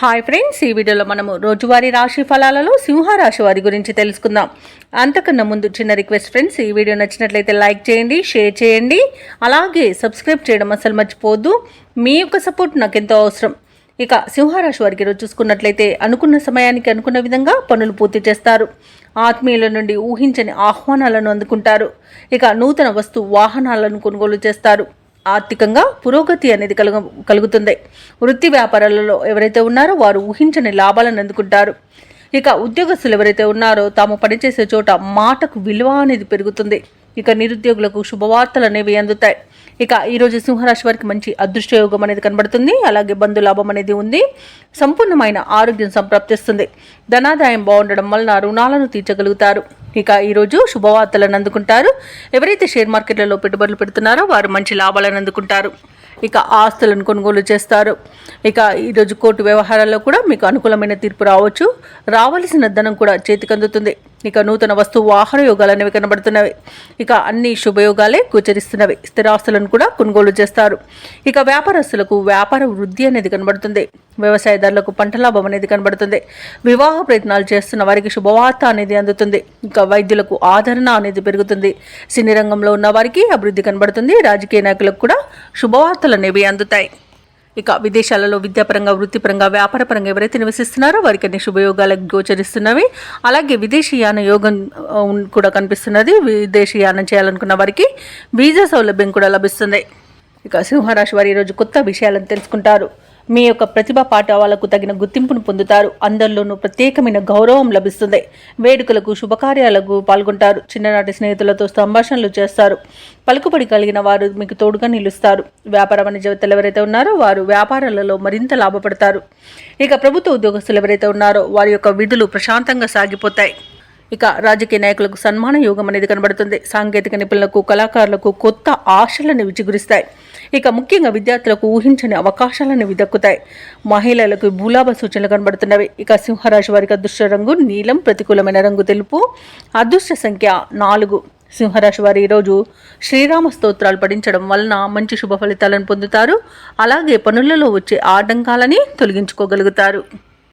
Hi friends, ఈ వీడియోలో మనము రోజువారీ రాశి ఫలాలలో సింహరాశి వారి గురించి తెలుసుకుందాం. అంతకన్నా ముందు చిన్న రిక్వెస్ట్ ఫ్రెండ్స్, ఈ వీడియో నచ్చినట్లయితే లైక్ చేయండి, షేర్ చేయండి, అలాగే సబ్స్క్రైబ్ చేయడం అసలు మర్చిపోవద్దు. మీ యొక్క సపోర్ట్ నాకు ఎంతో అవసరం. ఇక సింహరాశి వారికి ఈరోజు చూసుకున్నట్లయితే అనుకున్న సమయానికి అనుకున్న విధంగా పనులు పూర్తి చేస్తారు. ఆత్మీయుల నుండి ఊహించని ఆహ్వానాలను అందుకుంటారు. ఇక నూతన వాహనాలను కొనుగోలు చేస్తారు. ఆర్థికంగా పురోగతి అనేది కలుగుతుంది. వృత్తి వ్యాపారాలలో ఎవరైతే ఉన్నారో వారు ఊహించని లాభాలను అందుకుంటారు. ఇక ఉద్యోగస్తులు ఎవరైతే ఉన్నారో తాము పనిచేసే చోట మాటకు విలువ అనేది పెరుగుతుంది. ఇక నిరుద్యోగులకు శుభవార్తలు అనేవి అందుతాయి. ఇక ఈరోజు సింహరాశి వారికి మంచి అదృష్టయోగం అనేది కనబడుతుంది. అలాగే బంధులాభం అనేది ఉంది. సంపూర్ణమైన ఆరోగ్యం సంప్రాప్తిస్తుంది. ధనాదాయం బాగుండడం వలన రుణాలను తీర్చగలుగుతారు. ఇక ఈరోజు శుభవార్తలను అందుకుంటారు. ఎవరైతే షేర్ మార్కెట్లలో పెట్టుబడులు పెడుతున్నారో వారు మంచి లాభాలను అందుకుంటారు. ఇక ఆస్తులను కొనుగోలు చేస్తారు. ఇక ఈరోజు కోర్టు వ్యవహారాల్లో కూడా మీకు అనుకూలమైన తీర్పు రావచ్చు. రావాల్సిన ధనం కూడా చేతికి అందుతుంది. ఇక నూతన వాహన యోగాలు అనేవి కనబడుతున్నవి. ఇక అన్ని శుభయోగాలే గోచరిస్తున్నవి. స్థిరాస్తులను కూడా కొనుగోలు చేస్తారు. ఇక వ్యాపారస్తులకు వ్యాపార వృద్ధి అనేది కనబడుతుంది. వ్యవసాయదారులకు పంట లాభం అనేది కనబడుతుంది. వివాహ ప్రయత్నాలు చేస్తున్న వారికి శుభవార్త అనేది అందుతుంది. ఇక వైద్యులకు ఆదరణ అనేది పెరుగుతుంది. సినీ రంగంలో ఉన్న వారికి అభివృద్ధి కనబడుతుంది. రాజకీయ నాయకులకు కూడా శుభవార్తలు అనేవి అందుతాయి. ఇక విదేశాలలో విద్యాపరంగా, వృత్తిపరంగా, వ్యాపారపరంగా ఎవరైతే నివసిస్తున్నారో వారికి అన్ని శుభయోగాలకు గోచరిస్తున్నవి. అలాగే విదేశీయాన యోగం కూడా కనిపిస్తున్నది. విదేశీయానం చేయాలనుకున్న వారికి వీసా సౌలభ్యం కూడా లభిస్తుంది. ఇక సింహరాశి వారి ఈరోజు కొత్త విషయాలను తెలుసుకుంటారు. మీ యొక్క ప్రతిభా పాఠవాలకు తగిన గుర్తింపును పొందుతారు. అందరిలోనూ ప్రత్యేకమైన గౌరవం లభిస్తుంది. వేడుకలకు, శుభకార్యాలకు పాల్గొంటారు. చిన్ననాటి స్నేహితులతో సంభాషణలు చేస్తారు. పలుకుబడి కలిగిన వారు మీకు తోడుగా నిలుస్తారు. వ్యాపార వాణిజ్యవేత్తలు ఎవరైతే ఉన్నారో వారు వ్యాపారాలలో మరింత లాభపడతారు. ఇక ప్రభుత్వ ఉద్యోగస్తులు ఎవరైతే ఉన్నారో వారి యొక్క విధులు ప్రశాంతంగా సాగిపోతాయి. ఇక రాజకీయ నాయకులకు సన్మాన యోగం అనేది కనబడుతుంది. సాంకేతిక నిపుణులకు, కళాకారులకు కొత్త ఆశలను విచిగురిస్తాయి. ఇక ముఖ్యంగా విద్యార్థులకు ఊహించని అవకాశాలను దక్కుతాయి. మహిళలకు భూలాభ సూచనలు కనబడుతున్నవి. ఇక సింహరాశి వారికి అదృష్ట రంగు నీలం, ప్రతికూలమైన రంగు తెలుపు, అదృష్ట సంఖ్య 4. సింహరాశి వారి ఈరోజు శ్రీరామ స్తోత్రాలు పఠించడం వలన మంచి శుభ ఫలితాలను పొందుతారు. అలాగే పనులలో వచ్చే ఆటంకాలని తొలగించుకోగలుగుతారు.